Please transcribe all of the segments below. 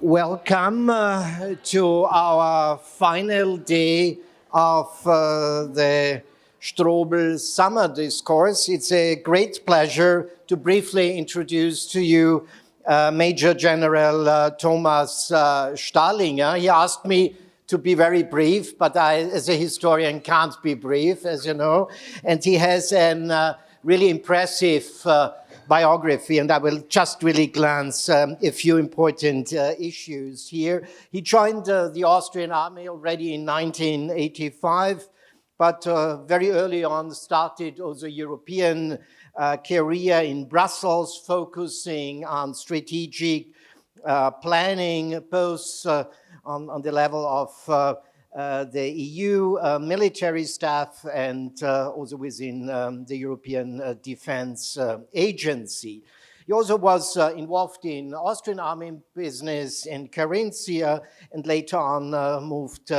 Welcome to our final day of the Strobel Sommerdiskurs. It's a great pleasure to briefly introduce to you Major General Thomas Starlinger. He asked me to be very brief, but I, as a historian, can't be brief, as you know. And he has an really impressive biography, and I will just really glance a few important issues here. He joined the Austrian army already in 1985, but very early on started also European career in Brussels, focusing on strategic planning, both on the level of the EU military staff and also within the European Defense Agency. He also was involved in Austrian army business in Carinthia and later on moved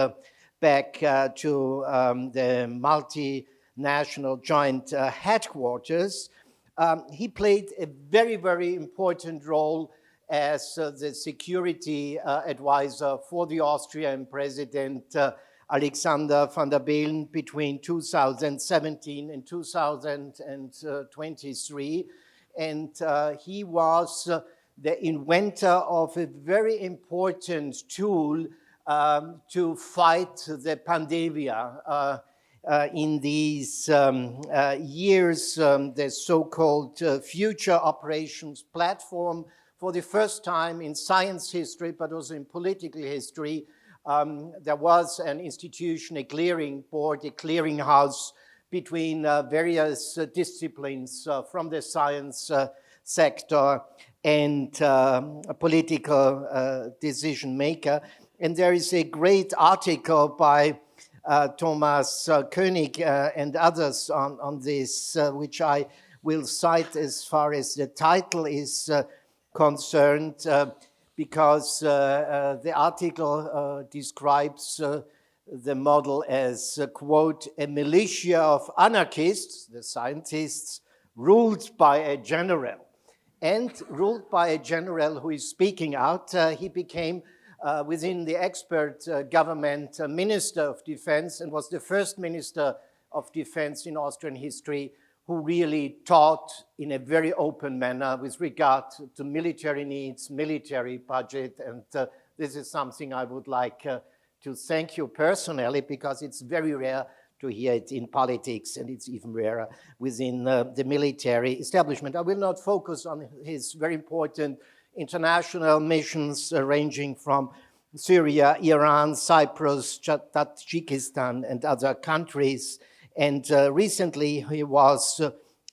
back to the multinational joint headquarters. He played a very, very important role as the security advisor for the Austrian President Alexander van der Bellen between 2017 and 2023. And he was the inventor of a very important tool to fight the pandemia. In these years, the so-called Future Operations Platform, for the first time in science history, but also in political history, there was an institution, a clearing board, a clearinghouse between various disciplines from the science sector and a political decision maker. And there is a great article by Thomas Koenig and others on this, which I will cite as far as the title is concerned, because the article describes the model as, quote, a militia of anarchists, the scientists, ruled by a general. And ruled by a general who is speaking out. He became, within the expert government, Minister of Defense, and was the first Minister of Defense in Austrian history who really taught in a very open manner with regard to military needs, military budget, and this is something I would like to thank you personally, because it's very rare to hear it in politics, and it's even rarer within the military establishment. I will not focus on his very important international missions ranging from Syria, Iran, Cyprus, Tajikistan, and other countries. And recently he was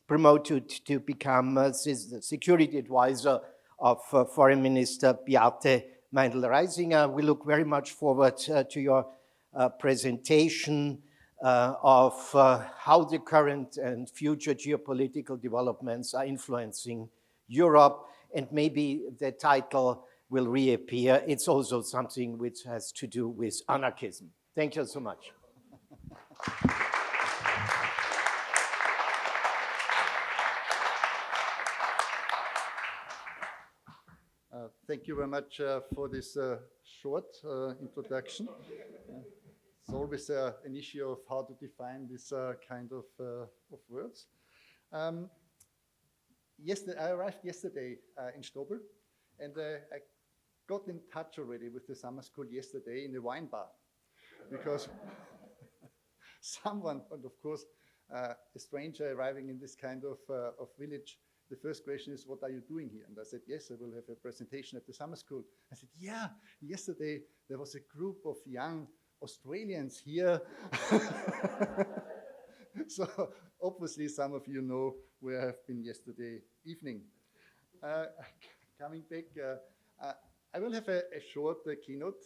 promoted to become the security advisor of Foreign Minister Beate Meindl-Reisinger. We look very much forward to your presentation of how the current and future geopolitical developments are influencing Europe, and maybe the title will reappear. It's also something which has to do with anarchism. Thank you so much. Thank you very much for this short introduction. It's always an issue of how to define this kind of words. I arrived yesterday in Strobel, and I got in touch already with the summer school yesterday in the wine bar, because someone, and of course a stranger arriving in this kind of village, the first question is, what are you doing here? And I said, yes, I will have a presentation at the summer school. I said, yeah, yesterday there was a group of young Australians here. So obviously some of you know where I've been yesterday evening. Coming back, I will have a short keynote,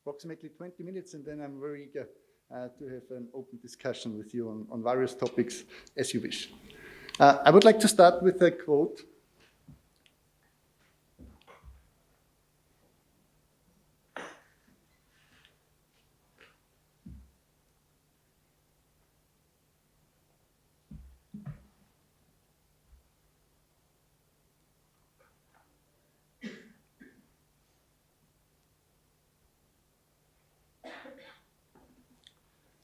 approximately 20 minutes, and then I'm very eager to have an open discussion with you on various topics as you wish. I would like to start with a quote.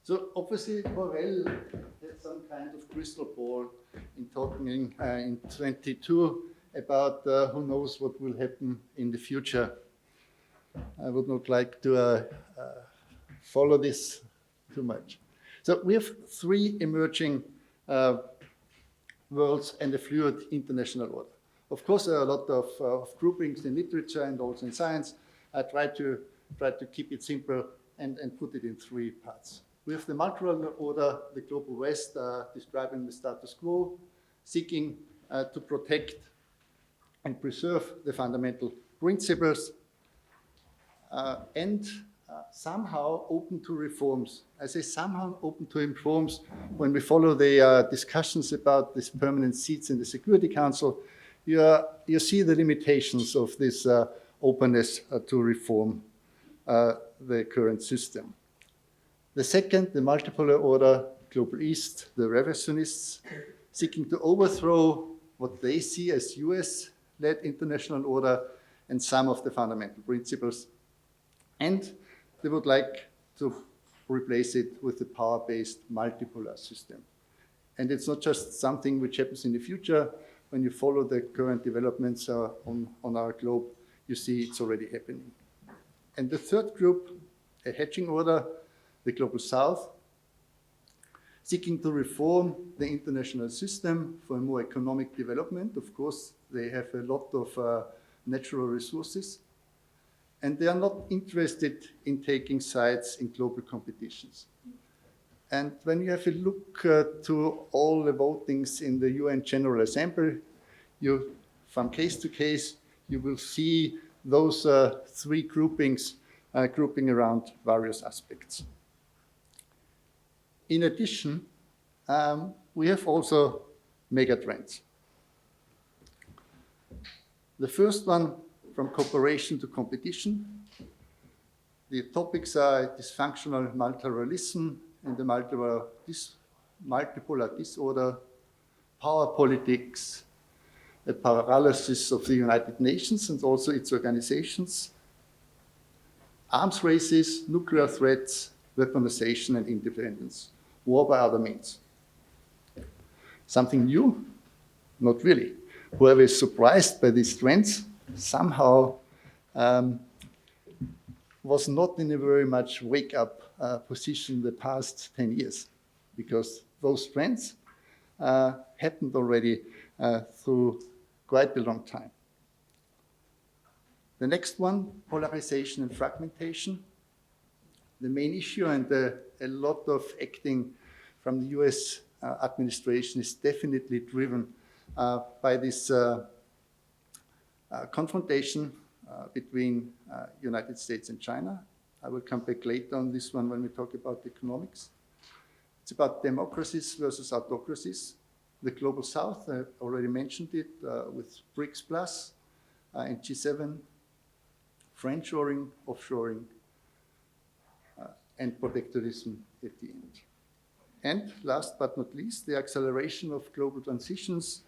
So obviously Borrell had some kind of crystal ball in talking in 22 about who knows what will happen in the future. I would not like to follow this too much. So we have three emerging worlds and a fluid international order. Of course, there are a lot of groupings in literature and also in science. I try to keep it simple and put it in three parts. We have the multilateral order, the global West, describing the status quo, seeking to protect and preserve the fundamental principles, and somehow open to reforms. I say somehow open to reforms. When we follow the discussions about these permanent seats in the Security Council, you see the limitations of this openness to reform the current system. The second, the multipolar order, global East, the revisionists, seeking to overthrow what they see as US-led international order and some of the fundamental principles. And they would like to replace it with a power-based multipolar system. And it's not just something which happens in the future. When you follow the current developments on our globe, you see it's already happening. And the third group, a hedging order, the global South, seeking to reform the international system for a more economic development. Of course, they have a lot of natural resources, and they are not interested in taking sides in global competitions. And when you have a look to all the votings in the UN General Assembly, from case to case, you will see those three groupings grouping around various aspects. In addition, we have also megatrends. The first one, from cooperation to competition. The topics are dysfunctional multilateralism and the multipolar disorder, power politics, a paralysis of the United Nations and also its organizations, arms races, nuclear threats, weaponization and independence, war by other means. Something new? Not really. Whoever is surprised by these trends somehow was not in a very much wake-up position the past 10 years, because those trends happened already through quite a long time. The next one, polarization and fragmentation. The main issue, and a lot of acting from the US administration is definitely driven by this confrontation between United States and China. I will come back later on this one when we talk about economics. It's about democracies versus autocracies. The global South, I already mentioned it, with BRICS Plus and G7, friendshoring, offshoring, and protectionism at the end. And last but not least, the acceleration of global transitions,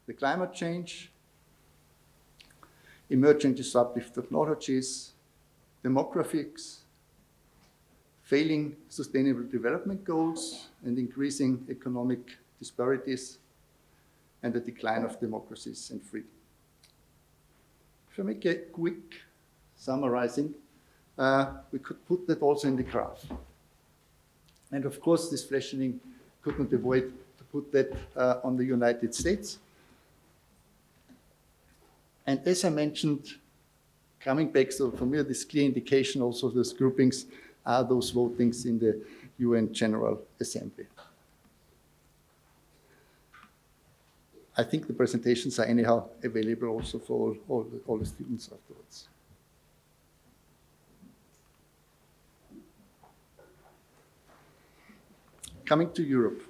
the climate change, emerging disruptive technologies, demographics, failing sustainable development goals, and increasing economic disparities, and the decline of democracies and freedom. If I make a quick summarizing, we could put that also in the graph. And of course, this flattening could not avoid to put that on the United States. And as I mentioned, coming back, so for me, this clear indication also of those groupings are those votings in the UN General Assembly. I think the presentations are anyhow available also for all the students afterwards. Coming to Europe.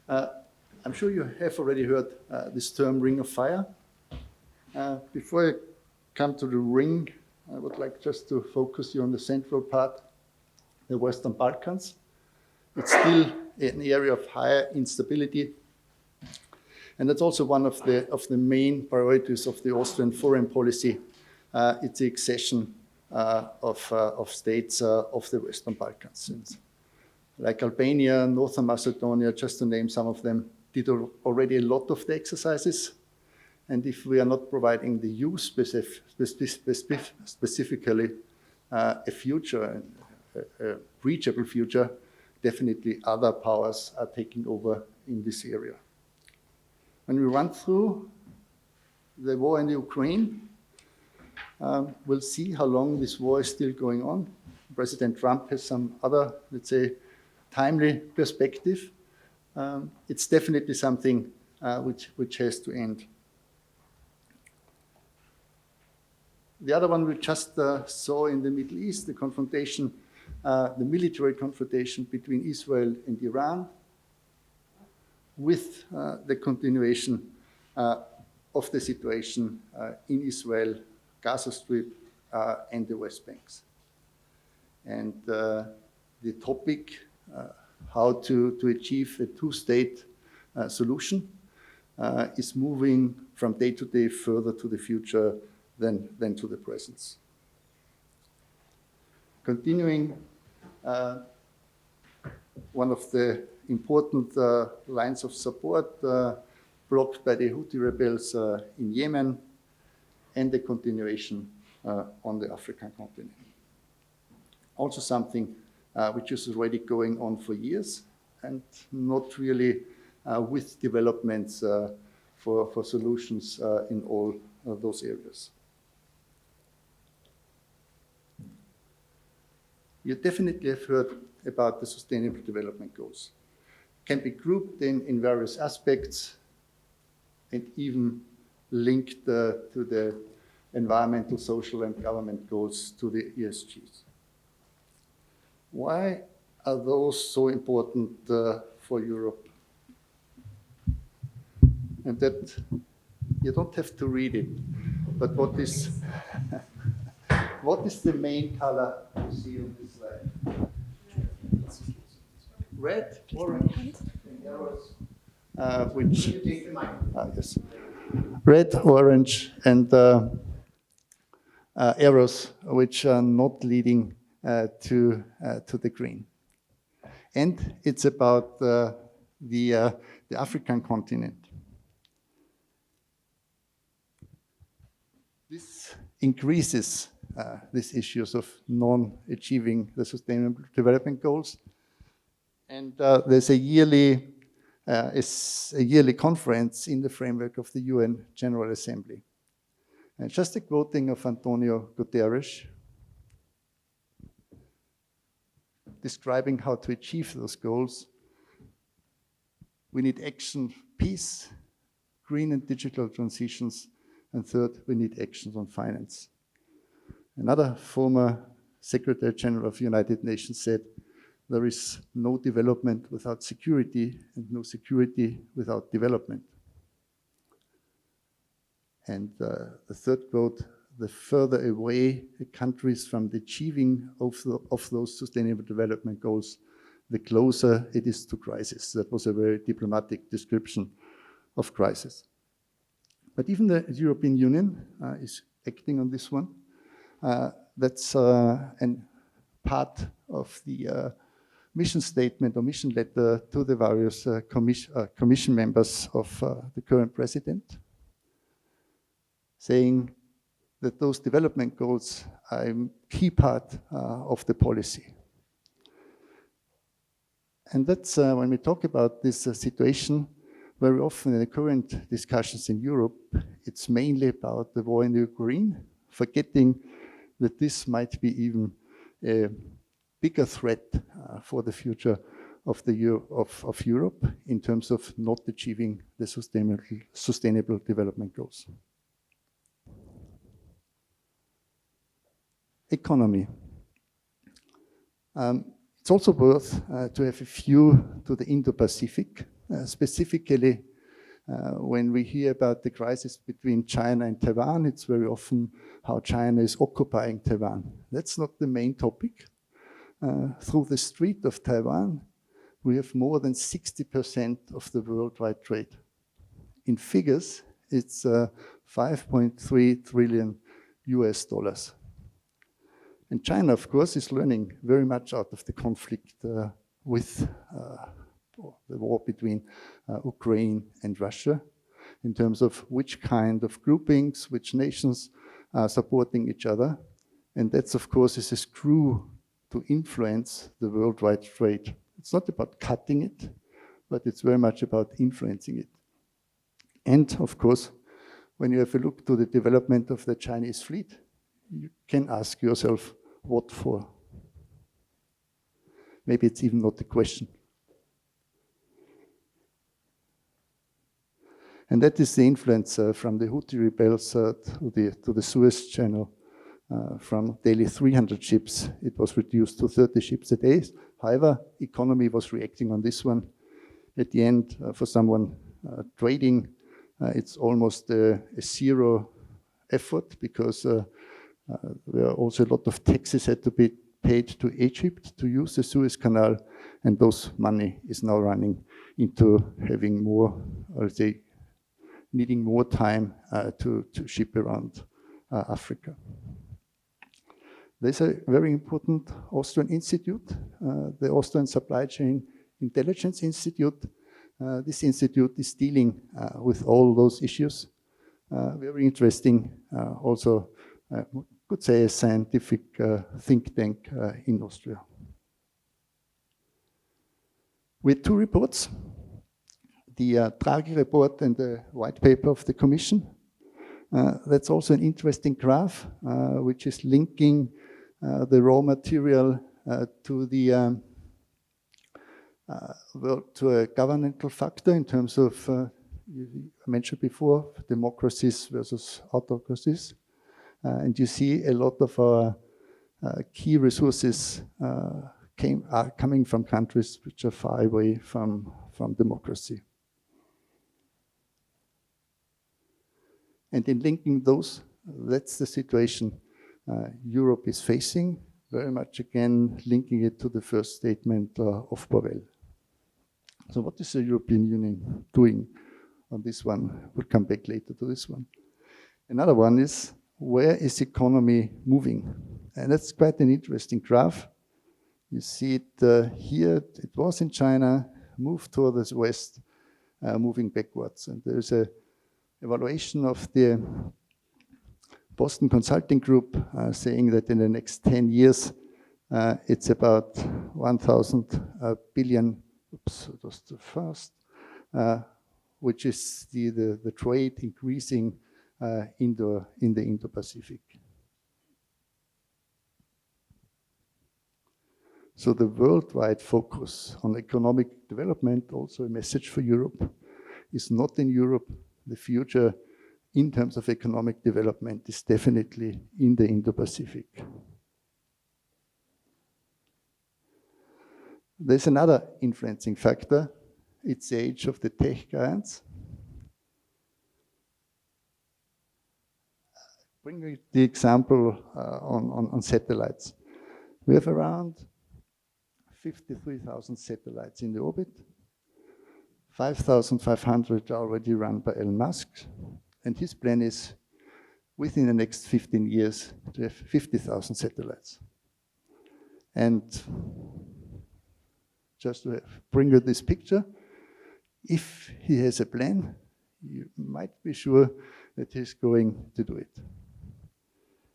I'm sure you have already heard this term Ring of Fire. Before I come to the ring, I would like just to focus you on the central part, the Western Balkans. It's still an area of higher instability. And that's also one of the main priorities of the Austrian foreign policy. It's the accession of states of the Western Balkans. And like Albania, Northern Macedonia, just to name some of them, did already a lot of the exercises. And if we are not providing the youth specifically a future, a reachable future, definitely other powers are taking over in this area. When we run through the war in Ukraine, we'll see how long this war is still going on. President Trump has some other, let's say, timely perspective. It's definitely something which has to end. The other one we just saw in the Middle East, the confrontation, the military confrontation between Israel and Iran, with the continuation of the situation in Israel, Gaza Strip, and the West Banks. And the topic, how to achieve a two-state solution, is moving from day to day further to the future than to the present. Continuing, one of the important lines of support blocked by the Houthi rebels in Yemen, and the continuation on the African continent. Also something which is already going on for years and not really with developments for solutions in all of those areas. You definitely have heard about the Sustainable Development Goals. Can be grouped in various aspects and even linked to the environmental, social, and government goals, to the ESGs. Why are those so important for Europe? And that you don't have to read it, but what is the main color you see on this slide? Red, orange, and arrows, which yes, red, orange, and arrows which are not leading to the green. And it's about the African continent. This increases these issues of non-achieving the Sustainable Development Goals. And there's a yearly conference in the framework of the UN General Assembly. And just a quoting of Antonio Guterres, describing how to achieve those goals. We need action, peace, green and digital transitions, and third, we need actions on finance. Another former Secretary General of the United Nations said, there is no development without security and no security without development. And the third quote, the further away countries from the achieving of those Sustainable Development Goals, the closer it is to crisis. That was a very diplomatic description of crisis. But even the European Union is acting on this one. That's a part of the mission statement or mission letter to the various commission members of the current president, saying that those development goals are a key part of the policy. And that's when we talk about this situation, very often in the current discussions in Europe, it's mainly about the war in Ukraine, forgetting that this might be even a bigger threat for the future of Europe in terms of not achieving the Sustainable Development Goals. Economy. It's also worth to have a view to the Indo-Pacific, specifically when we hear about the crisis between China and Taiwan. It's very often how China is occupying Taiwan. That's not the main topic. Through the Strait of Taiwan, we have more than 60% of the worldwide trade. In figures, it's 5.3 trillion US dollars. And China, of course, is learning very much out of the conflict with the war between Ukraine and Russia, in terms of which kind of groupings, which nations are supporting each other. And that's, of course, is a screw to influence the worldwide trade. It's not about cutting it, but it's very much about influencing it. And, of course, when you have a look to the development of the Chinese fleet, you can ask yourself, what for? Maybe it's even not a question. And that is the influence from the Houthi rebels to the Suez Channel. From daily 300 ships, it was reduced to 30 ships a day. However, economy was reacting on this one. At the end, for someone trading, it's almost a zero effort, because there are also a lot of taxes had to be paid to Egypt to use the Suez Canal, and those money is now running into having more, or say, needing more time to ship around Africa. There's a very important Austrian institute, the Austrian Supply Chain Intelligence Institute. This institute is dealing with all those issues. Very interesting, also, could say a scientific think tank in Austria. With two reports, the Draghi report and the white paper of the Commission. That's also an interesting graph, which is linking the raw material to the to a governmental factor in terms of, you mentioned before, democracies versus autocracies. And you see a lot of our key resources are coming from countries which are far away from democracy. And in linking those, that's the situation Europe is facing, very much again linking it to the first statement of Powell. So what is the European Union doing on this one? We'll come back later to this one. Another one is, where is economy moving? And that's quite an interesting graph. You see it here, it was in China, moved towards the west, moving backwards. And there's a evaluation of the Boston Consulting Group saying that in the next 10 years, it's about 1,000 billion, oops, that was too fast, which is the trade increasing in the Indo-Pacific. So the worldwide focus on economic development, also a message for Europe, is not in Europe. The future in terms of economic development is definitely in the Indo-Pacific. There's another influencing factor. It's the age of the tech giants. Bring the example on satellites. We have around 53,000 satellites in the orbit. 5,500 are already run by Elon Musk. And his plan is, within the next 15 years, to have 50,000 satellites. And just to bring you this picture, if he has a plan, you might be sure that he's going to do it.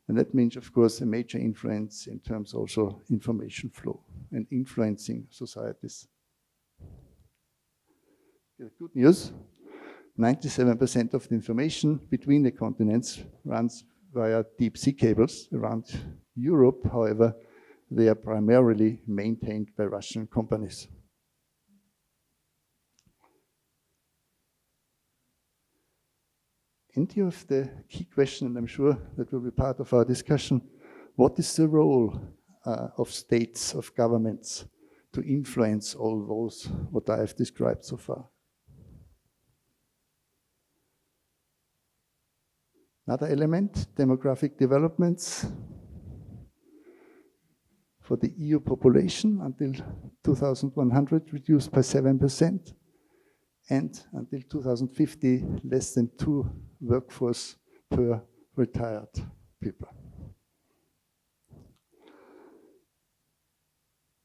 And that means, of course, a major influence in terms also information flow and influencing societies. The good news, 97% of the information between the continents runs via deep sea cables around Europe. However, they are primarily maintained by Russian companies. And you have the key question, and I'm sure that will be part of our discussion. What is the role of states, of governments, to influence all those, what I have described so far? Another element, demographic developments. For the EU population, until 2100, reduced by 7%. And until 2050, less than 2 workforce per retired people.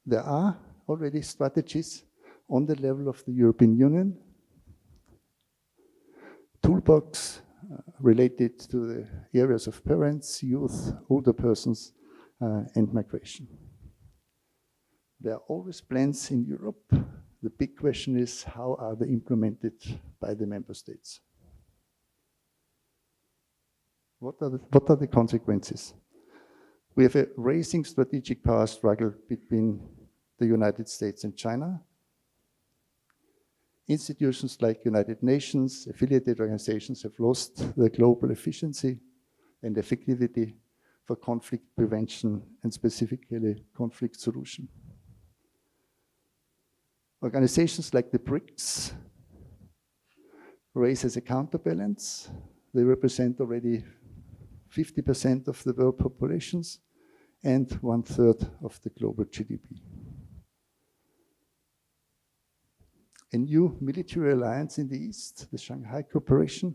There are already strategies on the level of the European Union, toolbox related to the areas of parents, youth, older persons, and migration. There are always plans in Europe. The big question is, how are they implemented by the member states? What are the consequences? We have a racing strategic power struggle between the United States and China. Institutions like United Nations, affiliated organizations have lost their global efficiency and effectivity for conflict prevention and specifically conflict solution. Organizations like the BRICS raise as a counterbalance. They represent already 50% of the world populations and 1/3 of the global GDP. A new military alliance in the East, the Shanghai Cooperation,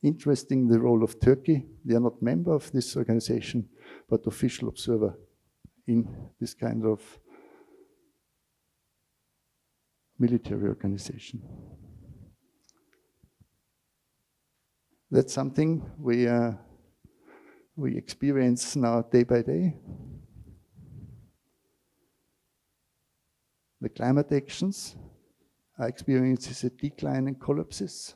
interesting the role of Turkey. They are not member of this organization, but official observer in this kind of military organization. That's something we experience now day by day. The climate actions are experiencing a decline in collapses,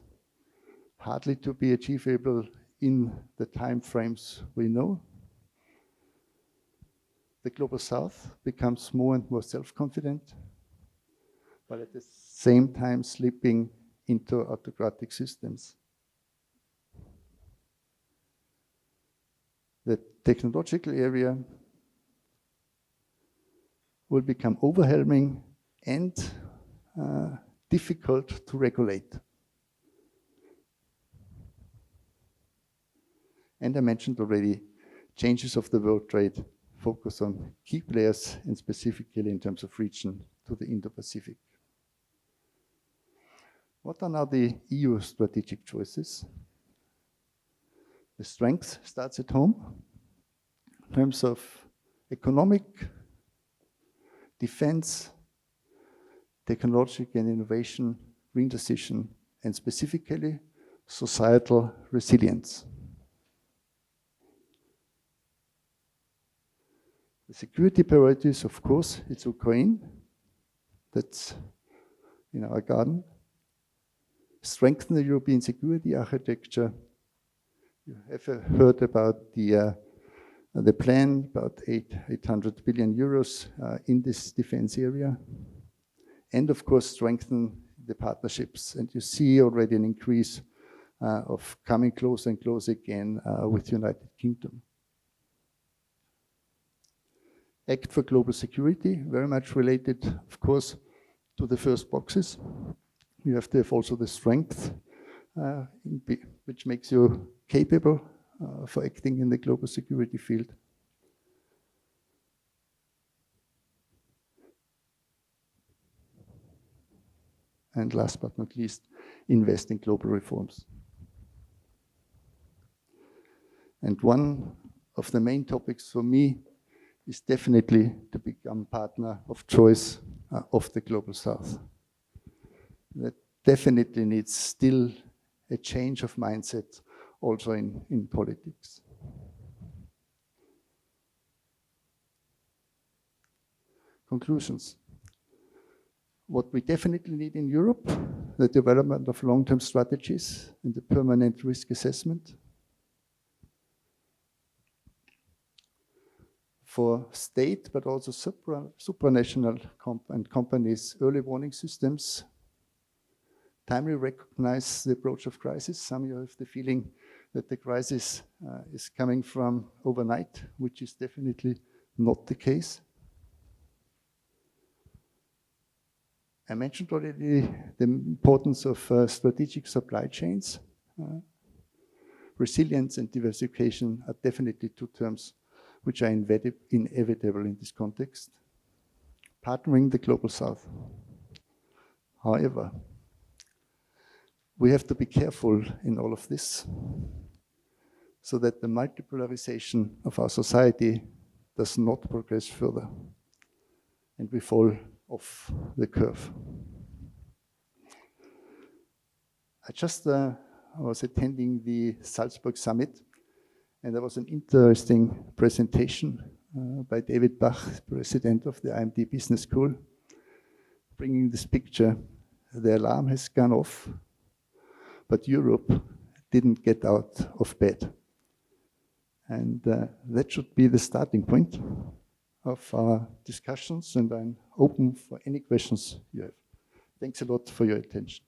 hardly to be achievable in the time frames we know. The global south becomes more and more self-confident, but at the same time slipping into autocratic systems. The technological area will become overwhelming and difficult to regulate. And I mentioned already, changes of the world trade focus on key players and specifically in terms of region to the Indo-Pacific. What are now the EU strategic choices? The strength starts at home in terms of economic, defense, technological and innovation, green transition, and specifically societal resilience. The security priorities, of course, it's Ukraine. That's in our garden. Strengthen the European security architecture. You have heard about the plan, about 800 billion euros in this defense area. And of course, strengthen the partnerships. And you see already an increase of coming closer and closer again with the United Kingdom. Act for global security, very much related, of course, to the first boxes. You have to have also the strength, which makes you capable for acting in the global security field. And last but not least, invest in global reforms. And one of the main topics for me is definitely to become partner of choice of the Global South. That definitely needs still a change of mindset also in politics. Conclusions. What we definitely need in Europe, the development of long-term strategies and the permanent risk assessment. For state, but also supranational companies, early warning systems, timely recognize the approach of crisis. Some of you have the feeling that the crisis is coming from overnight, which is definitely not the case. I mentioned already the importance of strategic supply chains. Resilience and diversification are definitely two terms which are inevitable in this context. Partnering the Global South. However, we have to be careful in all of this so that the multipolarization of our society does not progress further. and we fall off the curve. I was attending the Salzburg summit, and there was an interesting presentation by David Bach, president of the IMD Business School, bringing this picture. The alarm has gone off, but Europe didn't get out of bed. And that should be the starting point of our discussions, and I'm open for any questions you have. Thanks a lot for your attention.